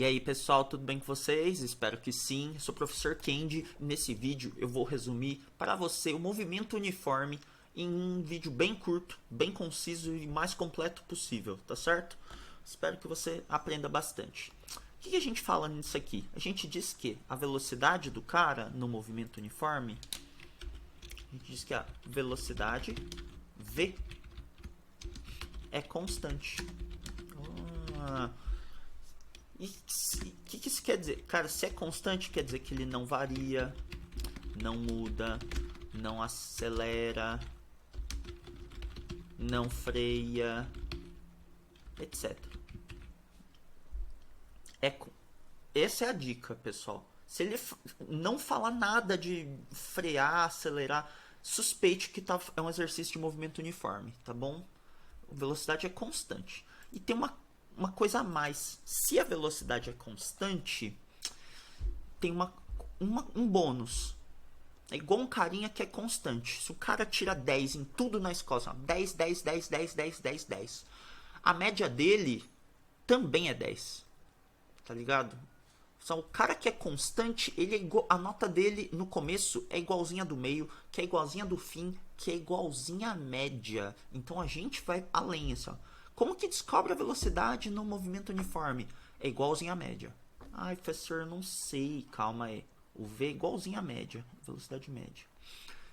E aí pessoal, tudo bem com vocês? Espero que sim. Eu sou o professor Kendi e nesse vídeo eu vou resumir para você o movimento uniforme em um vídeo bem curto, bem conciso e mais completo possível, tá certo? Espero que você aprenda bastante. O que a gente fala nisso aqui? A gente diz que a velocidade do cara no movimento uniforme, a gente diz que a velocidade V é constante. E o que isso quer dizer? Cara, se é constante, quer dizer que ele não varia, não muda, não acelera, não freia, etc. Essa é a dica, pessoal. Se ele não falar nada de frear, acelerar, suspeite que é um exercício de movimento uniforme, tá bom? A velocidade é constante. E tem uma coisa a mais. Se a velocidade é constante, tem um bônus. É igual um carinha que é constante. Se o cara tira 10 em tudo na escola, assim, 10, 10, 10, 10, 10, 10, 10. A média dele também é 10. Tá ligado? Então, o cara que é constante, ele é igual, a nota dele no começo é igualzinha do meio, que é igualzinha do fim, que é igualzinha à média. Então a gente vai além, assim, ó. Como que descobre a velocidade no movimento uniforme? É igualzinho à média. Ai, professor, não sei. Calma aí. O V é igualzinho à média. Velocidade média.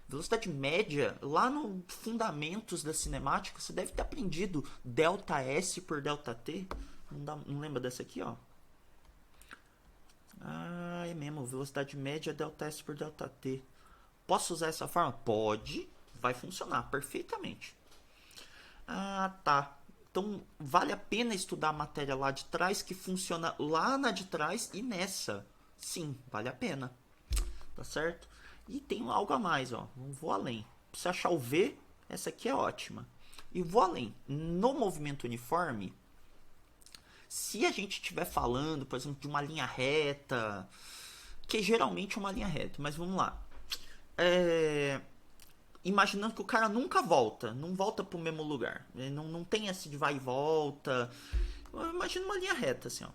Velocidade média, lá no Fundamentos da Cinemática, você deve ter aprendido ΔS por ΔT. Não lembra dessa aqui, ó? Ah, é mesmo. Velocidade média ΔS por ΔT. Posso usar essa forma? Pode. Vai funcionar perfeitamente. Ah, tá. Então, vale a pena estudar a matéria lá de trás, que funciona lá na de trás e nessa. Sim, vale a pena. Tá certo? E tem algo a mais, ó. Vou além. Se você achar o V, essa aqui é ótima. E vou além. No movimento uniforme, se a gente estiver falando, por exemplo, de uma linha reta, que geralmente é uma linha reta, mas vamos lá. Imaginando que o cara nunca volta, não volta pro mesmo lugar. Ele não tem esse de vai e volta. Imagina uma linha reta, assim, ó.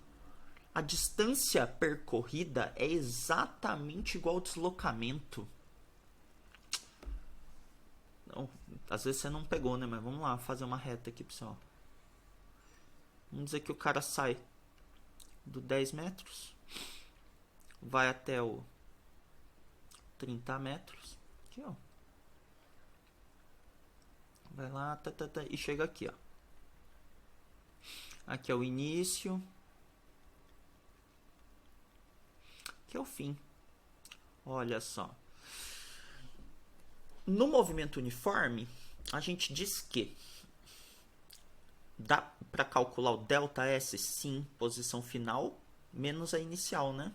A distância percorrida é exatamente igual ao deslocamento. Não, às vezes você não pegou, né? Mas vamos lá, fazer uma reta aqui, pessoal. Vamos dizer que o cara sai do 10 metros, vai até o 30 metros. Aqui, ó. Vai lá, e chega aqui, ó. Aqui é o início. Aqui é o fim. Olha só. No movimento uniforme, a gente diz que dá para calcular o ΔS, sim, posição final, menos a inicial, né?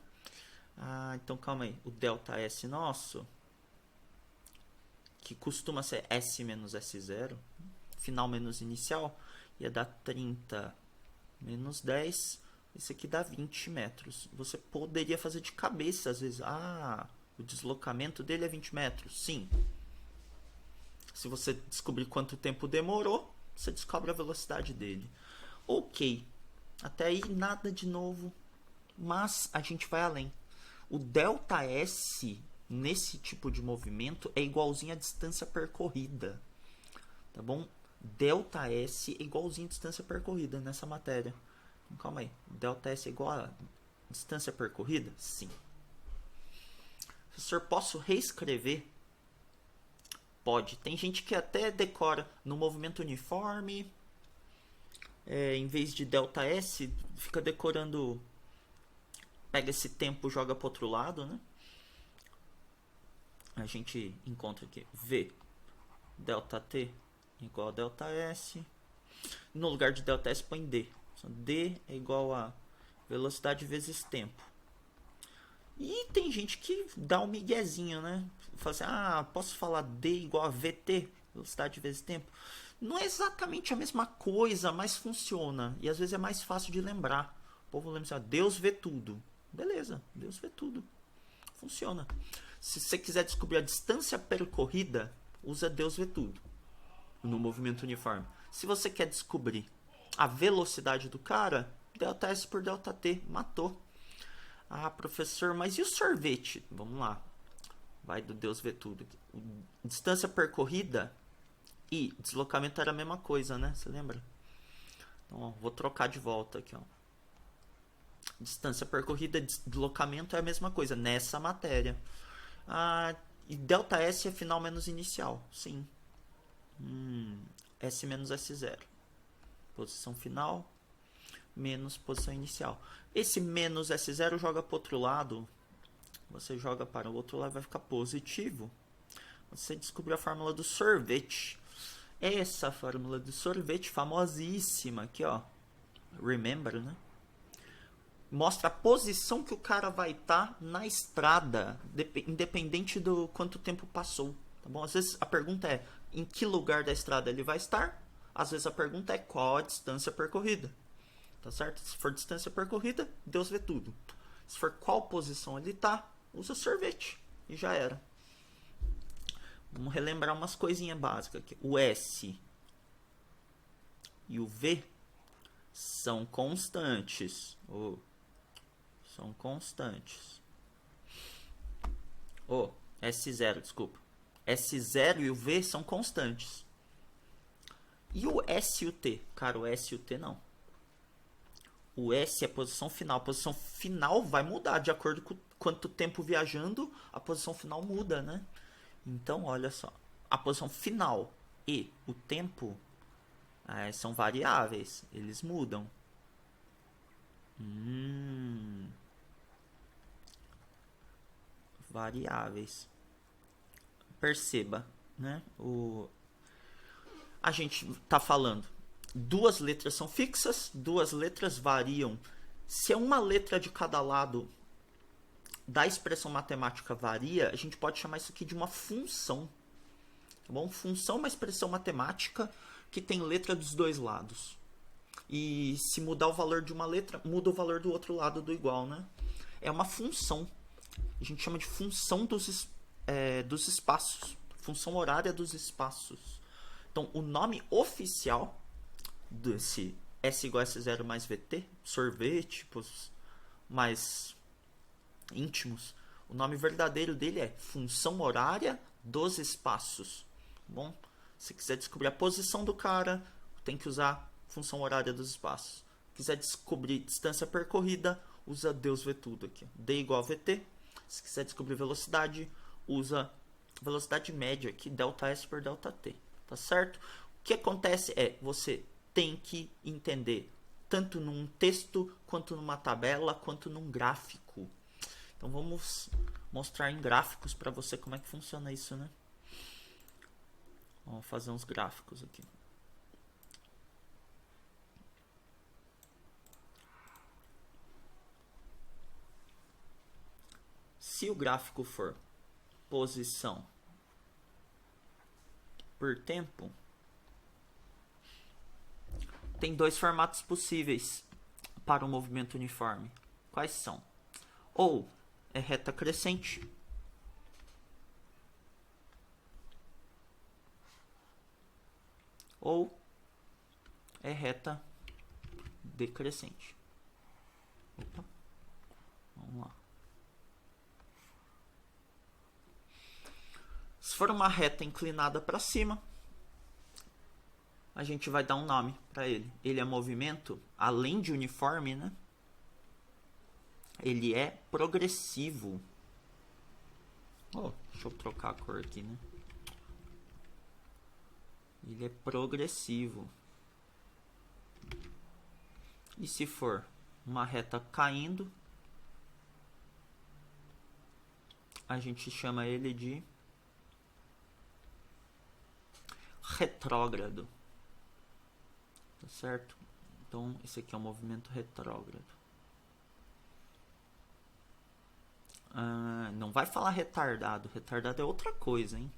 Ah, então calma aí. O ΔS nosso, que costuma ser S menos S0, final menos inicial, ia dar 30 menos 10, isso aqui dá 20 metros. Você poderia fazer de cabeça, às vezes. Ah, o deslocamento dele é 20 metros. Sim. Se você descobrir quanto tempo demorou, você descobre a velocidade dele. Ok. Até aí nada de novo. Mas a gente vai além. O ΔS nesse tipo de movimento é igualzinho à distância percorrida. Tá bom? ΔS é igualzinho à distância percorrida nessa matéria. Então, calma aí. ΔS é igual a distância percorrida? Sim. Professor, posso reescrever? Pode. Tem gente que até decora no movimento uniforme, em vez de ΔS, fica decorando, pega esse tempo, joga para outro lado, né? A gente encontra aqui V ΔT igual a ΔS. No lugar de ΔS põe D. D é igual a velocidade vezes tempo. E tem gente que dá um miguezinho, né? Fala assim, posso falar D igual a VT, velocidade vezes tempo. Não é exatamente a mesma coisa, mas funciona. E às vezes é mais fácil de lembrar. O povo lembra assim, Deus vê tudo. Beleza, Deus vê tudo. Funciona. Se você quiser descobrir a distância percorrida, usa Deus vê tudo no movimento uniforme. Se você quer descobrir a velocidade do cara, Delta S por delta T. Matou. Ah, professor, mas e o sorvete? Vamos lá. Vai do Deus ver tudo. Distância percorrida e deslocamento era a mesma coisa, né? Você lembra? Então, ó, vou trocar de volta aqui, ó. Distância percorrida e deslocamento é a mesma coisa nessa matéria. Ah, e delta S é final menos inicial. Sim. S menos S0. Posição final menos posição inicial. Esse menos S0 joga para o outro lado. Você joga para o outro lado, vai ficar positivo. Você descobriu a fórmula do sorvete. Essa fórmula do sorvete famosíssima aqui, ó. Remember, né? Mostra a posição que o cara vai estar na estrada, independente do quanto tempo passou. Tá bom? Às vezes a pergunta é em que lugar da estrada ele vai estar. Às vezes a pergunta é qual a distância percorrida. Tá certo? Se for distância percorrida, Deus vê tudo. Se for qual posição ele tá, usa sorvete. E já era. Vamos relembrar umas coisinhas básicas aqui. O S e o V são constantes. São constantes. S0, desculpa. S0 e o V são constantes. E o S e o T? Cara, o S e o T não. O S é a posição final. A posição final vai mudar de acordo com quanto tempo viajando, a posição final muda, né? Então, olha só. A posição final e o tempo são variáveis. Eles mudam. Variáveis. Perceba, né? A gente está falando. Duas letras são fixas, duas letras variam. Se uma letra de cada lado da expressão matemática varia, a gente pode chamar isso aqui de uma função. Tá bom? Função é uma expressão matemática que tem letra dos dois lados. E se mudar o valor de uma letra, muda o valor do outro lado do igual, né? É uma função. A gente chama de função dos espaços. Função horária dos espaços. Então, o nome oficial desse S igual a S0 mais VT, sorvete, mais íntimos, o nome verdadeiro dele é função horária dos espaços. Bom, se quiser descobrir a posição do cara, tem que usar função horária dos espaços. Se quiser descobrir distância percorrida, usa Deus vê tudo aqui. D igual a VT. Se quiser descobrir velocidade, usa velocidade média aqui, delta S por delta T. Tá certo? O que acontece é, você tem que entender tanto num texto, quanto numa tabela, quanto num gráfico. Então vamos mostrar em gráficos para você como é que funciona isso, né? Vamos fazer uns gráficos aqui. Se o gráfico for posição por tempo, tem dois formatos possíveis para o movimento uniforme. Quais são? Ou é reta crescente, ou é reta decrescente. Opa. Vamos lá. Se for uma reta inclinada para cima, a gente vai dar um nome para ele. Ele é movimento, além de uniforme, né? Ele é progressivo. Deixa eu trocar a cor aqui, né? Ele é progressivo. E se for uma reta caindo, a gente chama ele de retrógrado. Tá certo? Então, esse aqui é um movimento retrógrado. Não vai falar retardado. Retardado é outra coisa, hein?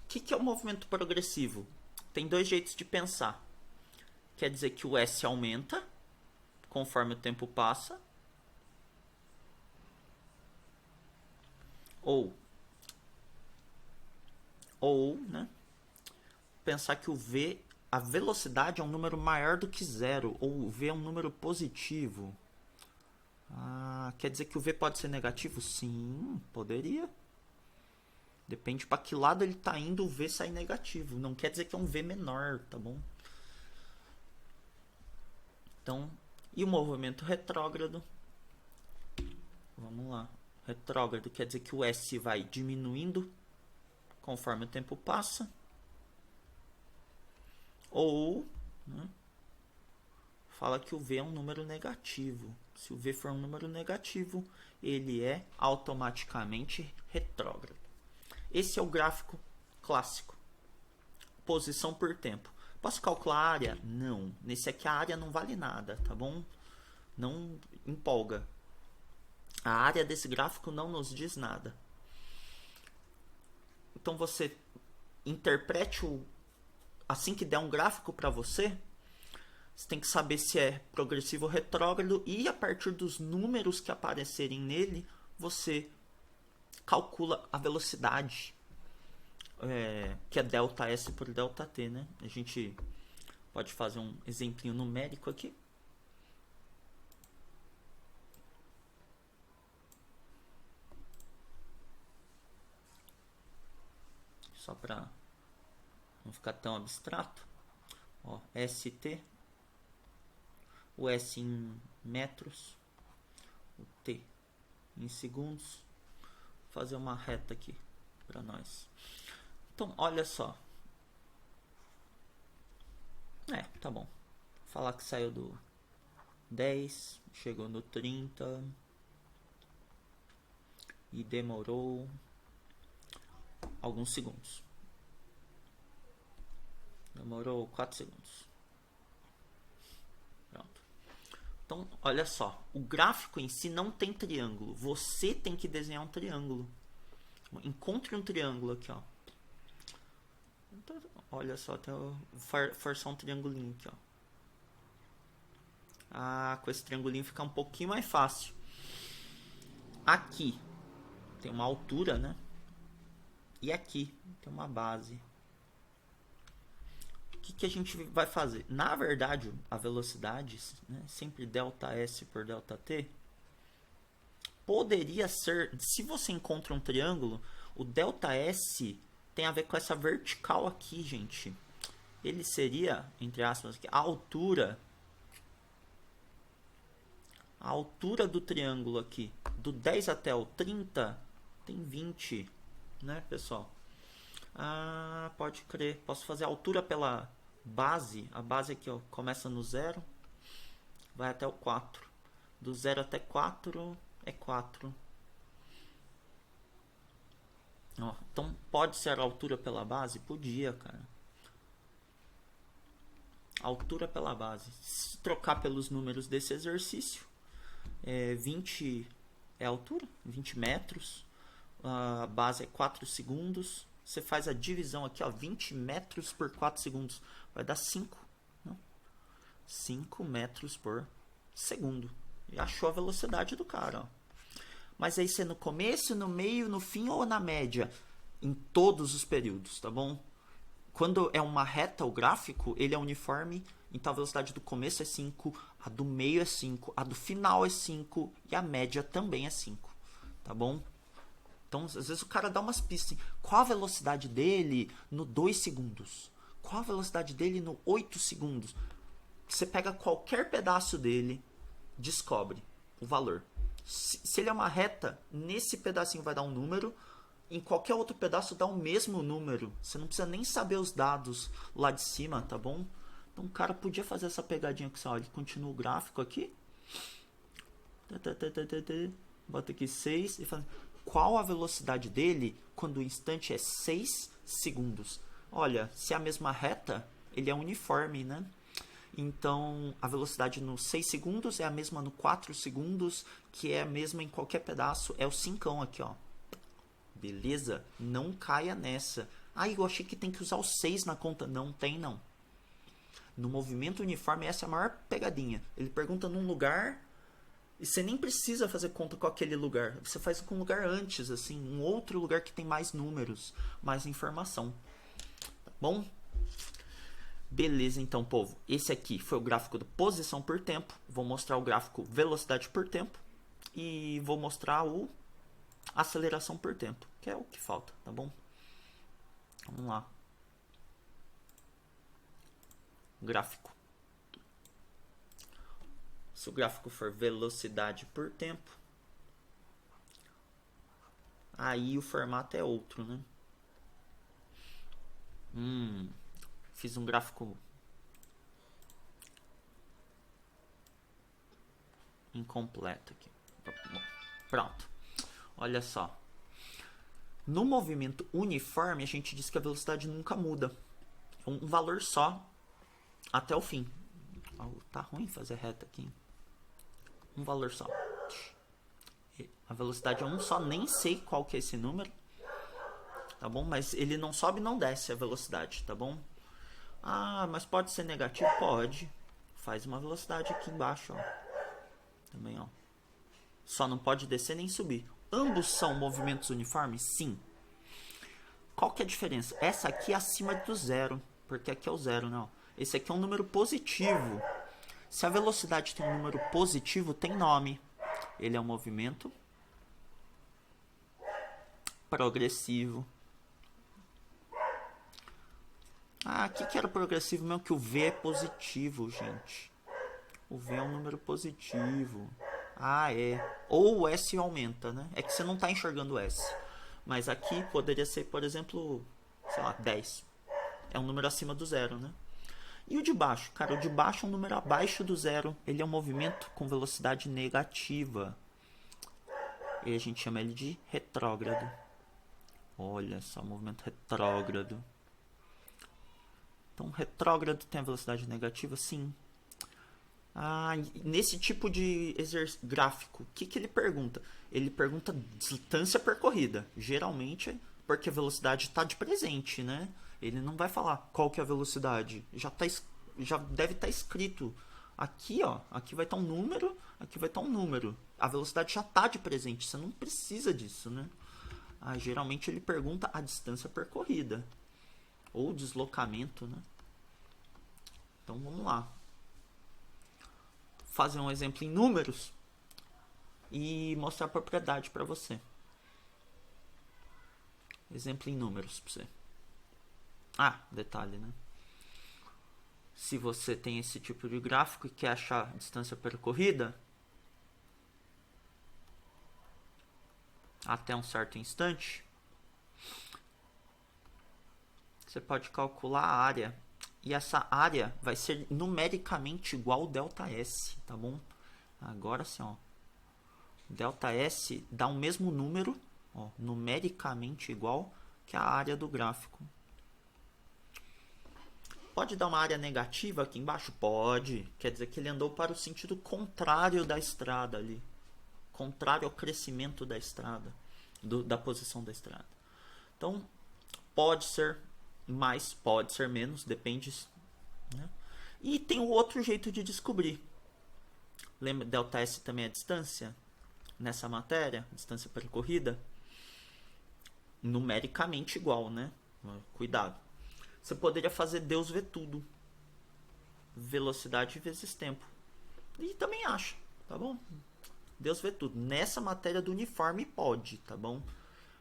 O que é o movimento progressivo? Tem dois jeitos de pensar. Quer dizer que o S aumenta conforme o tempo passa. Ou, né? Pensar que o V a velocidade é um número maior do que zero, ou o v é um número positivo. Quer dizer que o v pode ser negativo? Sim, poderia. Depende para que lado ele está indo, o v sai negativo. Não quer dizer que é um v menor, tá bom? Então, e o movimento retrógrado? Vamos lá. Retrógrado quer dizer que o s vai diminuindo conforme o tempo passa. Ou, né, fala que o v é um número negativo. Se o v for um número negativo, ele é automaticamente retrógrado. Esse é o gráfico clássico. Posição por tempo. Posso calcular a área? Não. Nesse aqui a área não vale nada, tá bom? Não empolga. A área desse gráfico não nos diz nada. Então você interprete assim que der um gráfico para você, você tem que saber se é progressivo ou retrógrado e a partir dos números que aparecerem nele, você calcula a velocidade, que é delta S por delta T, né? A gente pode fazer um exemplinho numérico aqui. Só para não ficar tão abstrato. Ó, ST, o S em metros, o T em segundos. Vou fazer uma reta aqui para nós. Então, olha só. Tá bom. Vou falar que saiu do 10, chegou no 30 e demorou alguns segundos. Demorou 4 segundos. Pronto. Então, olha só. O gráfico em si não tem triângulo. Você tem que desenhar um triângulo. Encontre um triângulo aqui, ó. Então, olha só, até eu forçar um triangulinho aqui, ó. Com esse triangulinho fica um pouquinho mais fácil. Aqui tem uma altura, né? E aqui tem uma base. O que a gente vai fazer? Na verdade, a velocidade, né, sempre delta S por delta T, poderia ser, se você encontra um triângulo, o delta S tem a ver com essa vertical aqui, gente. Ele seria, entre aspas, a altura do triângulo aqui, do 10 até o 30, tem 20, né, pessoal? Pode crer. Posso fazer a altura pela base. A base aqui, ó, começa no 0, vai até o 4. Do 0 até 4 é 4. Ó, então pode ser a altura pela base? Podia, cara. Altura pela base. Se trocar pelos números desse exercício, 20 é a altura, 20 metros. A base é 4 segundos. Você faz a divisão aqui, ó, 20 metros por 4 segundos. Vai dar 5. Não? 5 metros por segundo. E achou a velocidade do cara, ó. Mas aí você no começo, no meio, no fim ou na média? Em todos os períodos, tá bom? Quando é uma reta o gráfico, ele é uniforme. Então a velocidade do começo é 5, a do meio é 5, a do final é 5 e a média também é 5, tá bom? Então, às vezes o cara dá umas pistas. Qual a velocidade dele no 2 segundos? Qual a velocidade dele no 8 segundos? Você pega qualquer pedaço dele, descobre o valor. Se ele é uma reta, nesse pedacinho vai dar um número. Em qualquer outro pedaço dá o mesmo número. Você não precisa nem saber os dados lá de cima, tá bom? Então o cara podia fazer essa pegadinha que ele continua o gráfico aqui. Bota aqui 6 e fala... Qual a velocidade dele quando o instante é 6 segundos? Olha, se é a mesma reta, ele é uniforme, né? Então, a velocidade nos 6 segundos é a mesma no 4 segundos, que é a mesma em qualquer pedaço. É o 5 aqui, ó. Beleza? Não caia nessa. Eu achei que tem que usar o 6 na conta. Não tem, não. No movimento uniforme, essa é a maior pegadinha. Ele pergunta num lugar... E você nem precisa fazer conta com aquele lugar. Você faz com um lugar antes, assim, um outro lugar que tem mais números, mais informação. Tá bom? Beleza, então, povo. Esse aqui foi o gráfico da posição por tempo. Vou mostrar o gráfico velocidade por tempo. E vou mostrar o aceleração por tempo, que é o que falta, tá bom? Vamos lá. Gráfico. Se o gráfico for velocidade por tempo, aí o formato é outro, né? Fiz um gráfico incompleto aqui. Pronto. Olha só. No movimento uniforme, a gente diz que a velocidade nunca muda. É um valor só até o fim. Tá ruim fazer reta aqui. Um valor só. A velocidade é um só, nem sei qual que é esse número. Tá bom? Mas ele não sobe e não desce a velocidade, tá bom? Ah, mas pode ser negativo? Pode. Faz uma velocidade aqui embaixo, ó. Também, ó. Só não pode descer nem subir. Ambos são movimentos uniformes? Sim. Qual que é a diferença? Essa aqui é acima do zero, porque aqui é o zero, não. Esse aqui é um número positivo. Se a velocidade tem um número positivo, tem nome. Ele é um movimento progressivo. Ah, aqui que era progressivo mesmo, que o V é positivo, gente. O V é um número positivo. Ah, é. Ou o S aumenta, né? É que você não está enxergando o S. Mas aqui poderia ser, por exemplo, sei lá, 10. É um número acima do zero, né? E o de baixo? Cara, o de baixo é um número abaixo do zero. Ele é um movimento com velocidade negativa. E a gente chama ele de retrógrado. Olha só, movimento retrógrado. Então, retrógrado tem a velocidade negativa? Sim. Ah, nesse tipo de gráfico, o que ele pergunta? Ele pergunta distância percorrida. Geralmente, porque a velocidade está de presente, né? Ele não vai falar qual que é a velocidade. Já deve estar escrito. Aqui, ó, aqui vai estar um número, aqui vai estar um número. A velocidade já está de presente, você não precisa disso, né? Ah, geralmente ele pergunta a distância percorrida. Ou deslocamento, né? Então vamos lá. Fazer um exemplo em números e mostrar a propriedade para você. Exemplo em números para você. Ah, detalhe, né? Se você tem esse tipo de gráfico e quer achar a distância percorrida até um certo instante, você pode calcular a área. E essa área vai ser numericamente igual ao ΔS, tá bom? Agora sim, ó. ΔS dá o mesmo número, ó, numericamente igual que a área do gráfico. Pode dar uma área negativa aqui embaixo? Pode. Quer dizer que ele andou para o sentido contrário da estrada ali. Contrário ao crescimento da estrada, da posição da estrada. Então, pode ser mais, pode ser menos, depende, né? E tem o outro jeito de descobrir. Lembra, ΔS também é distância nessa matéria, distância percorrida, numericamente igual, né? Cuidado. Você poderia fazer Deus vê tudo, velocidade vezes tempo, e também acha, tá bom? Deus vê tudo. Nessa matéria do uniforme pode, tá bom?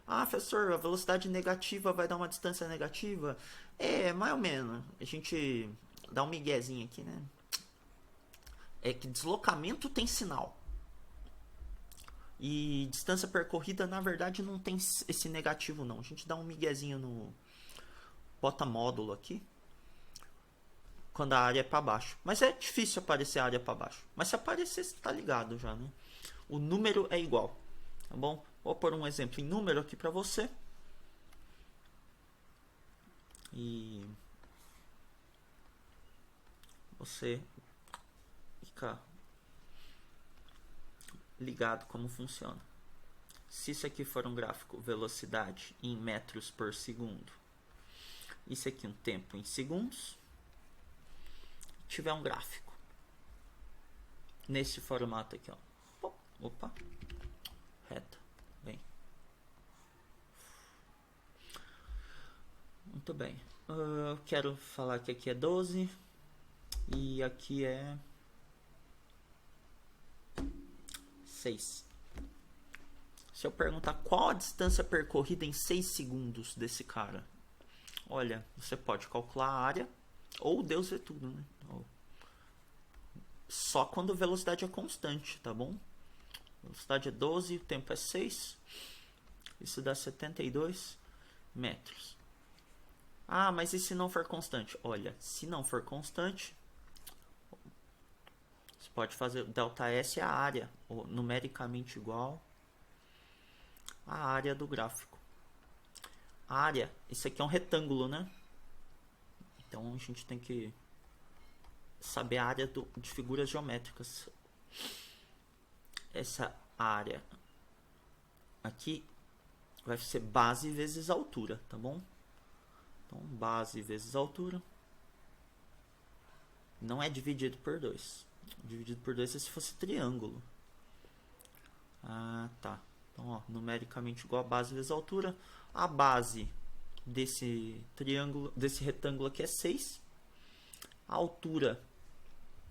Ah, professor, a velocidade negativa vai dar uma distância negativa? É, mais ou menos. A gente dá um miguezinho aqui, né? É que deslocamento tem sinal. E distância percorrida, na verdade, não tem esse negativo, não. A gente dá um miguezinho no... Bota módulo aqui. Quando a área é para baixo. Mas é difícil aparecer a área para baixo. Mas se aparecer, você tá ligado já, né? O número é igual. Tá bom? Vou pôr um exemplo em número aqui para você. E você fica ligado como funciona. Se isso aqui for um gráfico velocidade em metros por segundo, isso aqui um tempo em segundos, tiver um gráfico nesse formato aqui, ó. Opa, reta, bem, muito bem. Eu quero falar que aqui é 12 e aqui é 6. Se eu perguntar qual a distância percorrida em 6 segundos desse cara, olha, você pode calcular a área ou Deus vê tudo, né? Só quando a velocidade é constante, tá bom? A velocidade é 12, o tempo é 6. Isso dá 72 metros. Ah, mas e se não for constante? Olha, se não for constante, você pode fazer ΔS é a área, ou numericamente igual à área do gráfico. A área, isso aqui é um retângulo, né? Então a gente tem que saber a área de figuras geométricas. Essa área aqui vai ser base vezes altura, tá bom? Então, base vezes altura não é dividido por 2. Dividido por 2 é se fosse triângulo. Ah, tá. Então, ó, numericamente igual a base vezes altura. A base desse triângulo, desse retângulo aqui é 6. A altura,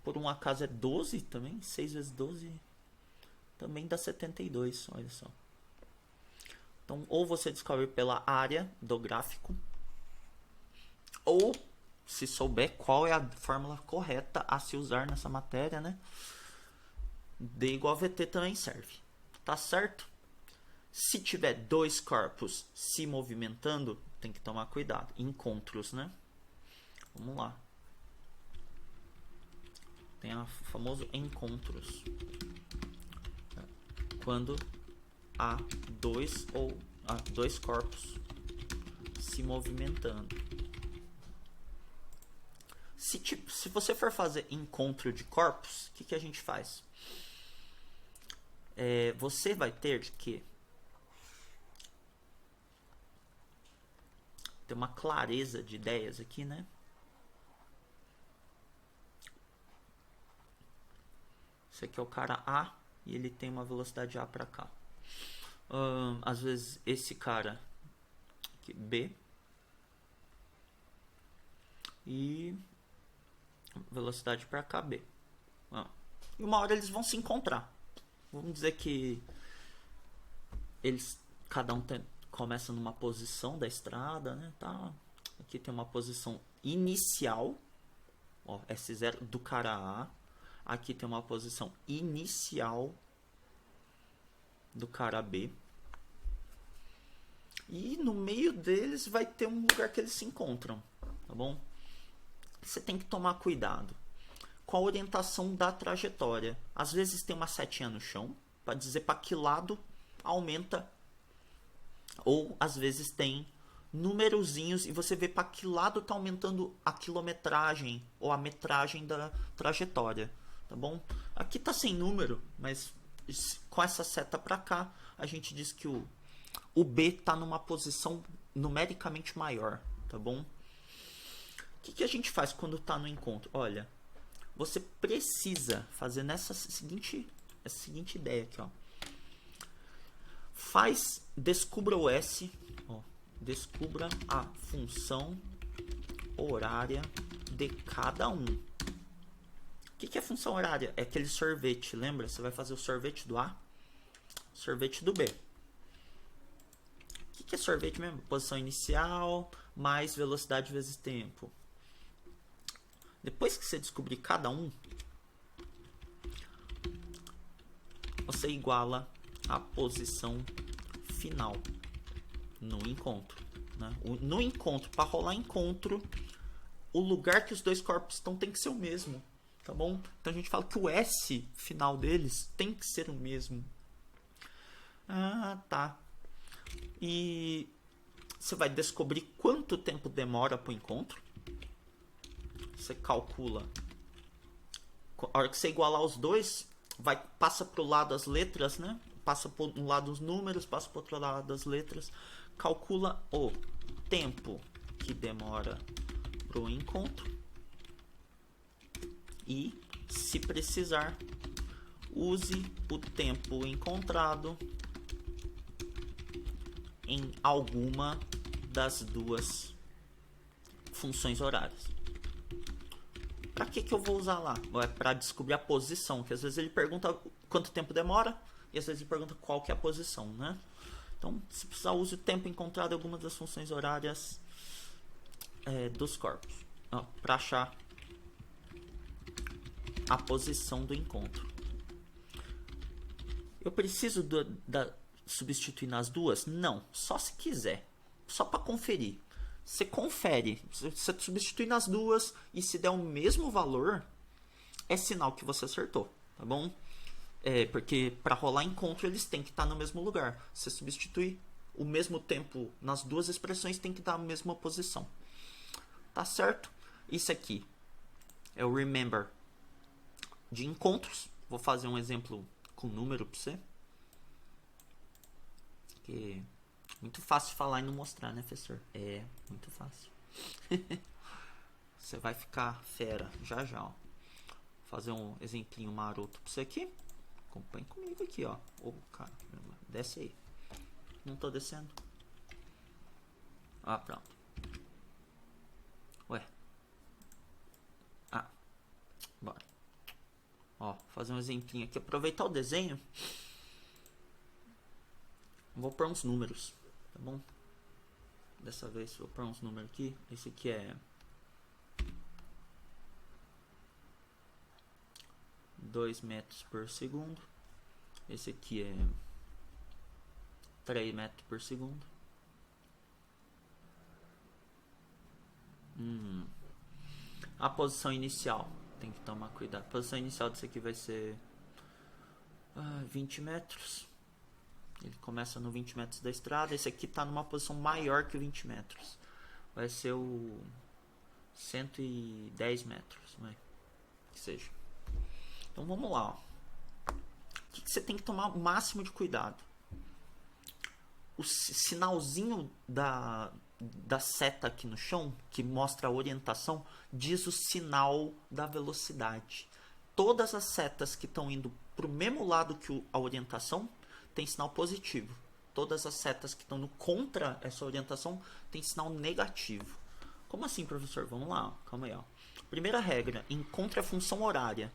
por um acaso, é 12 também. 6 vezes 12 também dá 72, olha só. Então, ou você descobre pela área do gráfico, ou se souber qual é a fórmula correta a se usar nessa matéria, né? D igual a VT também serve. Tá certo? Se tiver dois corpos se movimentando, tem que tomar cuidado. Encontros, né? Vamos lá. Tem o famoso encontros. Quando há dois corpos se movimentando. Se você for fazer encontro de corpos, o que a gente faz? Você vai ter que ter uma clareza de ideias aqui, né? Esse aqui é o cara A e ele tem uma velocidade A para cá. Às vezes esse cara aqui, B, e velocidade para cá, B. E uma hora eles vão se encontrar. Vamos dizer que eles, cada um começa numa posição da estrada, né? Tá. Aqui tem uma posição inicial, ó, S0 do cara A. Aqui tem uma posição inicial do cara B. E no meio deles vai ter um lugar que eles se encontram, tá bom? Você tem que tomar cuidado com a orientação da trajetória. Às vezes tem uma setinha no chão para dizer para que lado aumenta, ou às vezes tem numerozinhos e você vê para que lado está aumentando a quilometragem ou a metragem da trajetória, tá bom? Aqui tá sem número, mas com essa seta para cá a gente diz que o B está numa posição numericamente maior, tá bom? O que a gente faz quando está no encontro? Olha, você precisa fazer essa seguinte ideia aqui, ó. Descubra o S, ó, descubra a função horária de cada um. O que é função horária? É aquele sorvete, lembra? Você vai fazer o sorvete do A, sorvete do B. O que é sorvete mesmo? Posição inicial mais velocidade vezes tempo. Depois que você descobrir cada um, você iguala a posição final no encontro, né? No encontro, para rolar encontro, o lugar que os dois corpos estão tem que ser o mesmo, tá bom? Então a gente fala que o S final deles tem que ser o mesmo. Ah, tá. E você vai descobrir quanto tempo demora para o encontro. Você calcula. A hora que você igualar os dois, passa para o lado as letras, né? Passa para um lado os números, passa para o outro lado as letras. Calcula o tempo que demora para o encontro. E, se precisar, use o tempo encontrado em alguma das duas funções horárias. Para que eu vou usar lá? É para descobrir a posição, que às vezes ele pergunta quanto tempo demora e às vezes ele pergunta qual que é a posição, né? Então, se precisar, use o tempo encontrado em algumas das funções horárias dos corpos para achar a posição do encontro. Eu preciso substituir nas duas? Não, só se quiser, só para conferir. Você confere, você substitui nas duas e se der o mesmo valor, é sinal que você acertou, tá bom? Porque para rolar encontro eles têm que estar no mesmo lugar. Você substitui o mesmo tempo nas duas expressões, tem que dar a mesma posição. Tá certo? Isso aqui é o remember de encontros. Vou fazer um exemplo com número para você. Que muito fácil falar e não mostrar, né, professor? É, muito fácil. Você vai ficar fera já já, ó. Vou fazer um exemplinho maroto pra você aqui. Acompanhe comigo aqui, ó. Ô, cara, desce aí. Não tô descendo. Ah, pronto. Ué. Ah, bora. Ó, fazer um exemplinho aqui. Aproveitar o desenho. Vou pôr uns números, tá bom? Dessa vez vou pôr uns números aqui. Esse aqui é 2 metros por segundo. Esse aqui é 3 metros por segundo. A posição inicial, tem que tomar cuidado. A posição inicial disso aqui vai ser 20 metros. Ele começa no 20 metros da estrada. Esse aqui está numa posição maior que 20 metros. Vai ser o 110 metros, né? Que seja. Então vamos lá. Ó. O que você tem que tomar o máximo de cuidado? O sinalzinho da seta aqui no chão, que mostra a orientação, diz o sinal da velocidade. Todas as setas que estão indo para o mesmo lado que a orientação tem sinal positivo. Todas as setas que estão contra essa orientação tem sinal negativo. Como assim, professor? Vamos lá, calma aí. Ó. Primeira regra, encontre a função horária.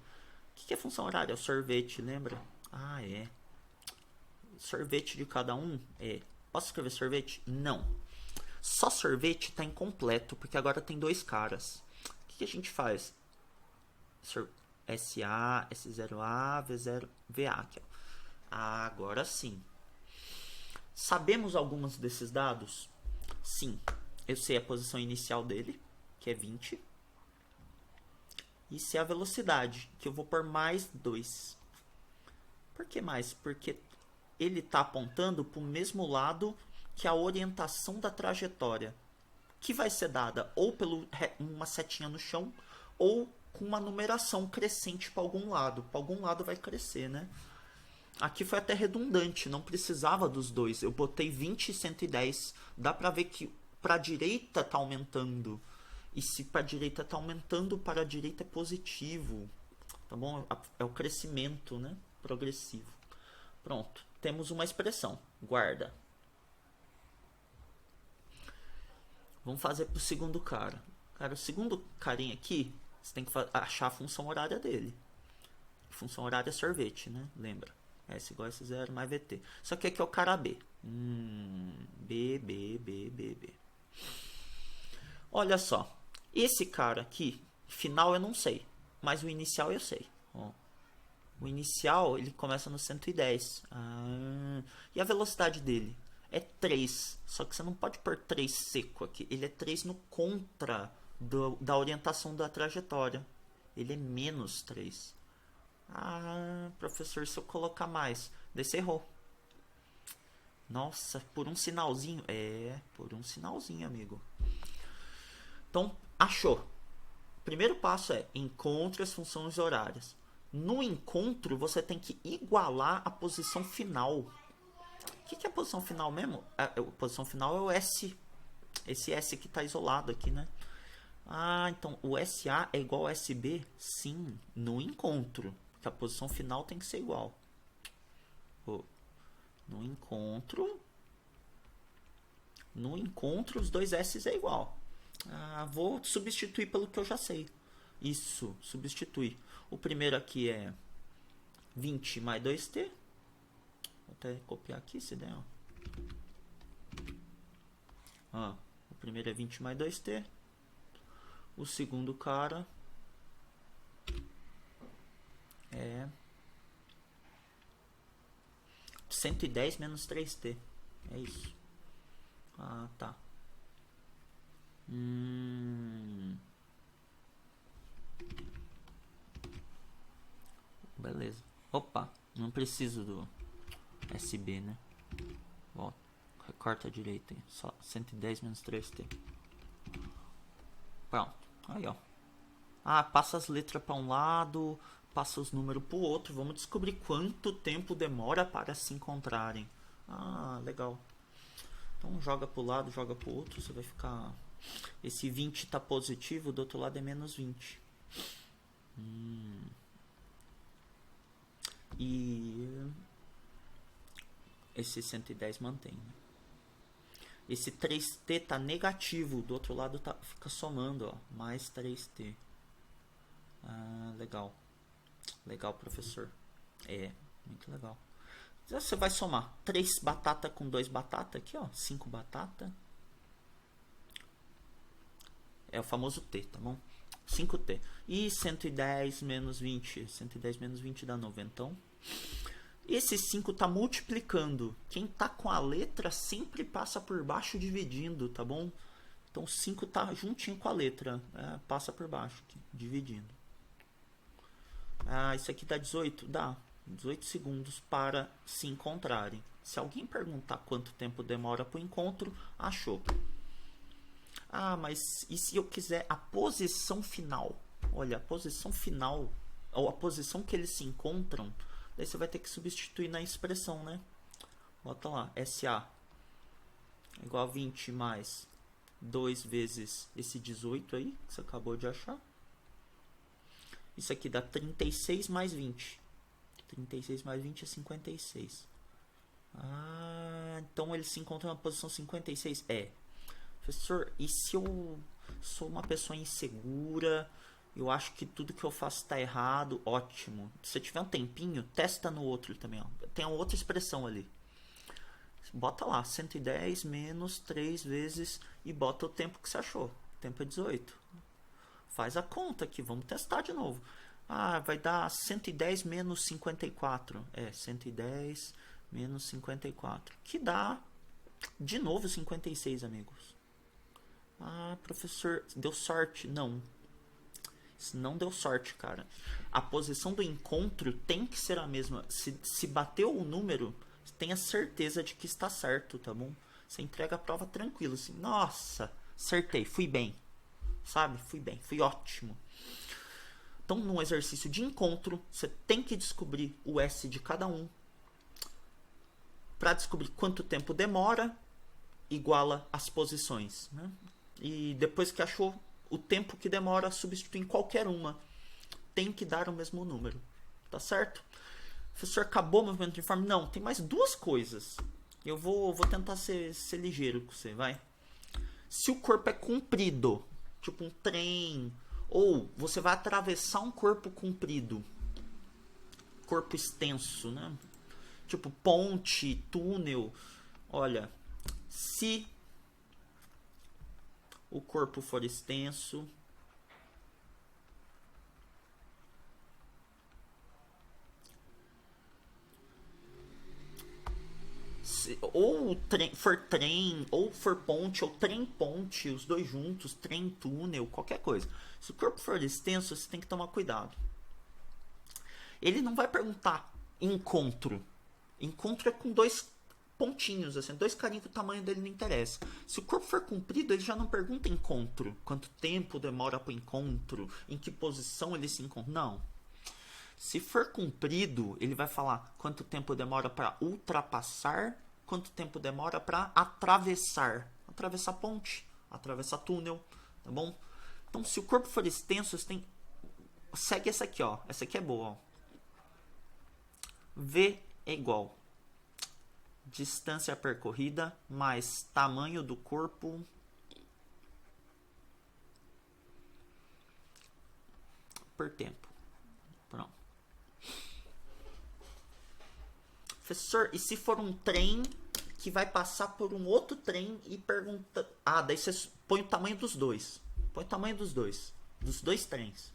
O que é função horária? É o sorvete, lembra? Ah, é. Sorvete de cada um é. Posso escrever sorvete? Não. Só sorvete está incompleto, porque agora tem dois caras. O que a gente faz? SA, S0A, V0, VA. Aqui, ó. Agora sim. Sabemos alguns desses dados? Sim. Eu sei a posição inicial dele, que é 20. E sei a velocidade, que eu vou por mais 2. Por que mais? Porque ele está apontando para o mesmo lado que a orientação da trajetória, que vai ser dada ou por uma setinha no chão, ou com uma numeração crescente para algum lado. Para algum lado vai crescer, né? Aqui foi até redundante, não precisava dos dois. Eu botei 20 e 110. Dá para ver que para a direita está aumentando. E se para a direita está aumentando, para a direita é positivo. Tá bom? É o crescimento, né? Progressivo. Pronto. Temos uma expressão. Guarda. Vamos fazer para o segundo cara. Cara, o segundo carinha aqui, você tem que achar a função horária dele. Função horária é sorvete, né? Lembra? S igual a S0 mais VT. Só que aqui é o cara B. B. Olha só. Esse cara aqui, final eu não sei. Mas o inicial eu sei. Ó. O inicial, ele começa no 110. E a velocidade dele? É 3. Só que você não pode pôr 3 seco aqui. Ele é 3 no contra da orientação da trajetória. Ele é menos 3. Professor, se eu colocar mais, daí você errou. Nossa, por um sinalzinho. Por um sinalzinho, amigo. Então, achou. Primeiro passo é encontre as funções horárias. No encontro, você tem que igualar a posição final. O que é a posição final mesmo? A posição final é o S. Esse S que está isolado aqui, né? Então o SA é igual ao SB? Sim, no encontro. A posição final tem que ser igual. No encontro os dois S é igual. Vou substituir pelo que eu já sei. Isso, substituir. O primeiro aqui é 20 mais 2t. Vou até copiar aqui se der. O primeiro é 20 mais 2t. O segundo cara é 110 menos 3t. É isso. Tá. Beleza. Opa, não preciso do SB, né? Volta. Recorta a direita aí. Só 110 menos 3t. Pronto. Aí, ó. Passa as letras para um lado, passa os números para o outro. Vamos descobrir quanto tempo demora para se encontrarem. Legal. Então joga para o lado, joga para o outro. Você vai ficar... Esse 20 está positivo, do outro lado é menos 20. E esse 110 mantém, né? Esse 3t tá negativo, do outro lado fica somando, ó, mais 3t. Legal. Legal, professor. Muito legal. Você vai somar 3 batata com 2 batata aqui, ó, 5 batata. É o famoso t, tá bom? 5t. E 110 menos 20. 110 menos 20 dá 90. Então, esse 5 tá multiplicando. Quem tá com a letra sempre passa por baixo dividindo, tá bom? Então, 5 tá juntinho com a letra. Passa por baixo, aqui, dividindo. Isso aqui dá 18? Dá. 18 segundos para se encontrarem. Se alguém perguntar quanto tempo demora para o encontro, achou. Mas e se eu quiser a posição final? Olha, a posição final, ou a posição que eles se encontram, daí você vai ter que substituir na expressão, né? Bota lá, SA igual a 20 mais 2 vezes esse 18 aí, que você acabou de achar. Isso aqui dá 36 mais 20. 36 mais 20 é 56. Então eles se encontram na posição 56? Professor, e se eu sou uma pessoa insegura, eu acho que tudo que eu faço está errado? Ótimo. Se você tiver um tempinho, testa no outro também. Ó. Tem uma outra expressão ali. Bota lá, 110 menos 3 vezes e bota o tempo que você achou. O tempo é 18. Faz a conta aqui, vamos testar de novo. Vai dar 110 menos 54. 110 menos 54. Que dá, de novo, 56, amigos. Professor, deu sorte? Não. Isso não deu sorte, cara. A posição do encontro tem que ser a mesma. Se bateu o número, tenha certeza de que está certo, tá bom? Você entrega a prova tranquilo, assim. Nossa, acertei, fui bem. Sabe? Fui bem, fui ótimo. Então, num exercício de encontro, você tem que descobrir o S de cada um. Para descobrir quanto tempo demora, iguala as posições, né? E depois que achou o tempo que demora, substitui em qualquer uma. Tem que dar o mesmo número. Tá certo? Professor, acabou o movimento uniforme? Não, tem mais duas coisas. Eu vou tentar ser ligeiro com você, vai. Se o corpo é comprido, tipo um trem, ou você vai atravessar um corpo comprido, corpo extenso, né? Tipo ponte, túnel. Olha, se o corpo for extenso, ou for trem, ou for ponte, ou trem-ponte, os dois juntos, trem-túnel, qualquer coisa. Se o corpo for extenso, você tem que tomar cuidado. Ele não vai perguntar encontro. Encontro é com dois pontinhos, assim, dois carinhos que o tamanho dele não interessa. Se o corpo for comprido, ele já não pergunta encontro. Quanto tempo demora para o encontro? Em que posição ele se encontra? Não. Se for comprido, ele vai falar quanto tempo demora para ultrapassar, quanto tempo demora para atravessar. Atravessar ponte, atravessar túnel, tá bom? Então, se o corpo for extenso, você tem... segue essa aqui, ó. Essa aqui é boa, ó. V é igual distância percorrida mais tamanho do corpo por tempo. Pronto. Professor, e se for um trem que vai passar por um outro trem e pergunta... Ah, daí você põe o tamanho dos dois. Põe o tamanho dos dois. Dos dois trens.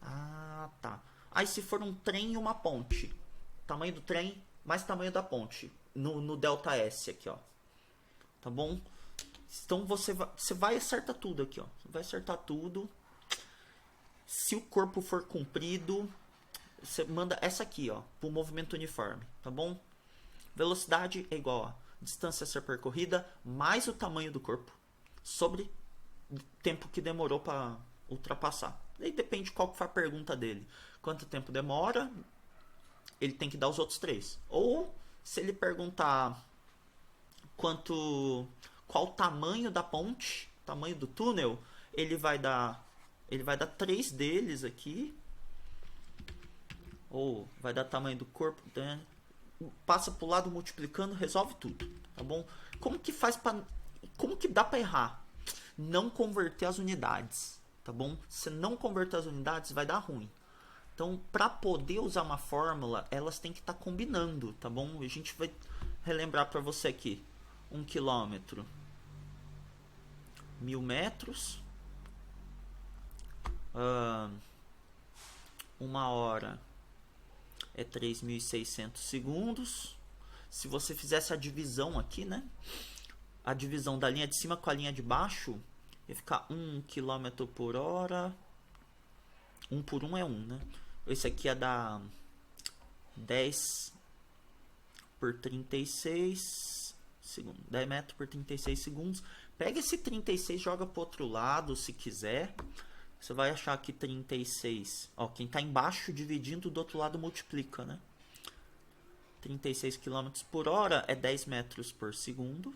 Ah, tá. Aí se for um trem e uma ponte. Tamanho do trem mais tamanho da ponte. No delta S aqui, ó. Tá bom? Então você vai acertar tudo aqui, ó. Você vai acertar tudo. Se o corpo for comprido, você manda essa aqui, ó, pro movimento uniforme, tá bom? Velocidade é igual a distância a ser percorrida mais o tamanho do corpo sobre o tempo que demorou para ultrapassar. Aí depende qual que foi a pergunta dele. Quanto tempo demora, ele tem que dar os outros três. Ou se ele perguntar qual o tamanho da ponte, tamanho do túnel, ele vai dar 3 deles aqui. Ou vai dar tamanho do corpo, né? Passa pro lado multiplicando, resolve tudo, tá bom? Como que dá para errar? Não converter as unidades, tá bom? Se não converter as unidades, vai dar ruim. Então, para poder usar uma fórmula, elas têm que estar combinando, tá bom? A gente vai relembrar para você aqui. 1 quilômetro, 1000 metros. 1 hora é 3.600 segundos. Se você fizesse a divisão aqui, né? A divisão da linha de cima com a linha de baixo, ia ficar 1 km por hora. 1 por 1 é 1, né? Esse aqui ia dar 10 por 36 segundos. 10 metros por 36 segundos. Pega esse 36 e joga pro outro lado, se quiser. Você vai achar que 36... Ó, quem está embaixo dividindo, do outro lado multiplica, né? 36 km por hora é 10 metros por segundo.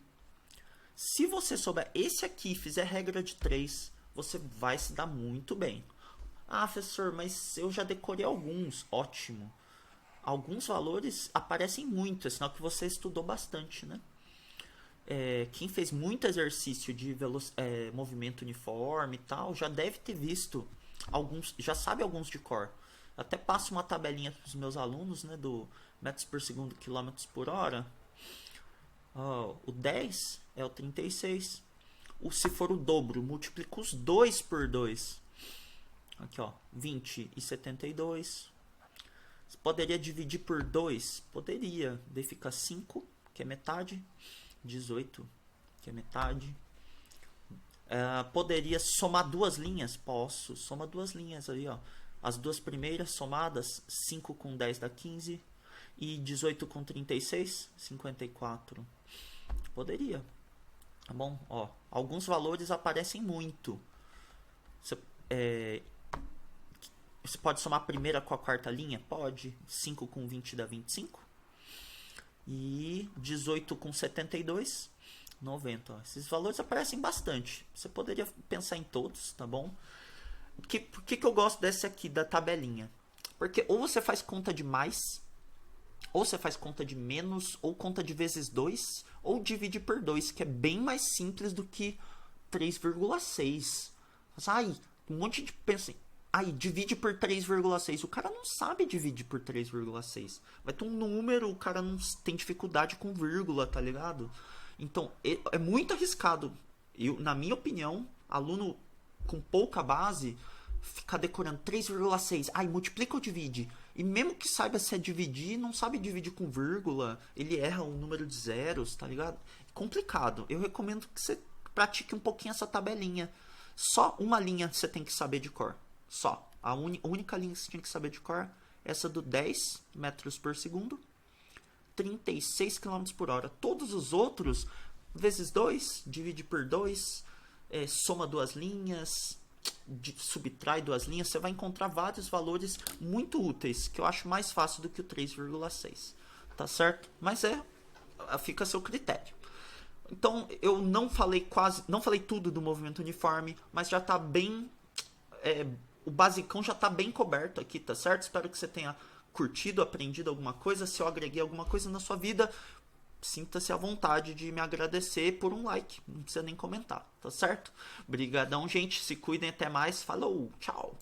Se você souber esse aqui e fizer regra de 3, você vai se dar muito bem. Ah, professor, mas eu já decorei alguns. Ótimo. Alguns valores aparecem muito, é sinal que você estudou bastante, né? Quem fez muito exercício de movimento uniforme e tal, já deve ter visto alguns, já sabe alguns de cor. Até passo uma tabelinha para os meus alunos, né, do metros por segundo, quilômetros por hora. O 10 é o 36. Se for o dobro, multiplica os 2 por 2. Aqui, ó, 20 e 72. Você poderia dividir por 2? Poderia. Daí fica 5, que é metade. 18, que é metade. Poderia somar duas linhas? Posso. Soma duas linhas aí, ó. As duas primeiras somadas, 5 com 10 dá 15. E 18 com 36, 54. Poderia. Tá bom? Ó, alguns valores aparecem muito. Você pode somar a primeira com a quarta linha? Pode. 5 com 20 dá 25. E 18 com 72, 90. Ó. Esses valores aparecem bastante. Você poderia pensar em todos, tá bom? Por que eu gosto desse aqui, da tabelinha? Porque ou você faz conta de mais, ou você faz conta de menos, ou conta de vezes 2, ou divide por 2, que é bem mais simples do que 3,6. Ai, um monte de... Pensa em... Aí, divide por 3,6. O cara não sabe dividir por 3,6. Vai ter um número, o cara não tem dificuldade com vírgula, tá ligado? Então, é muito arriscado. Na minha opinião, aluno com pouca base, ficar decorando 3,6. Aí, multiplica ou divide? E mesmo que saiba se é dividir, não sabe dividir com vírgula. Ele erra o número de zeros, tá ligado? É complicado. Eu recomendo que você pratique um pouquinho essa tabelinha. Só uma linha você tem que saber de cor. Só. A única linha que você tinha que saber de cor é essa do 10 metros por segundo, 36 km por hora. Todos os outros, vezes 2, divide por 2, soma duas linhas, subtrai duas linhas. Você vai encontrar vários valores muito úteis, que eu acho mais fácil do que o 3,6. Tá certo? Mas fica a seu critério. Então, eu não falei tudo do movimento uniforme, mas já tá bem... o basicão já tá bem coberto aqui, tá certo? Espero que você tenha curtido, aprendido alguma coisa. Se eu agreguei alguma coisa na sua vida, sinta-se à vontade de me agradecer por um like. Não precisa nem comentar, tá certo? Obrigadão, gente. Se cuidem, até mais. Falou, tchau.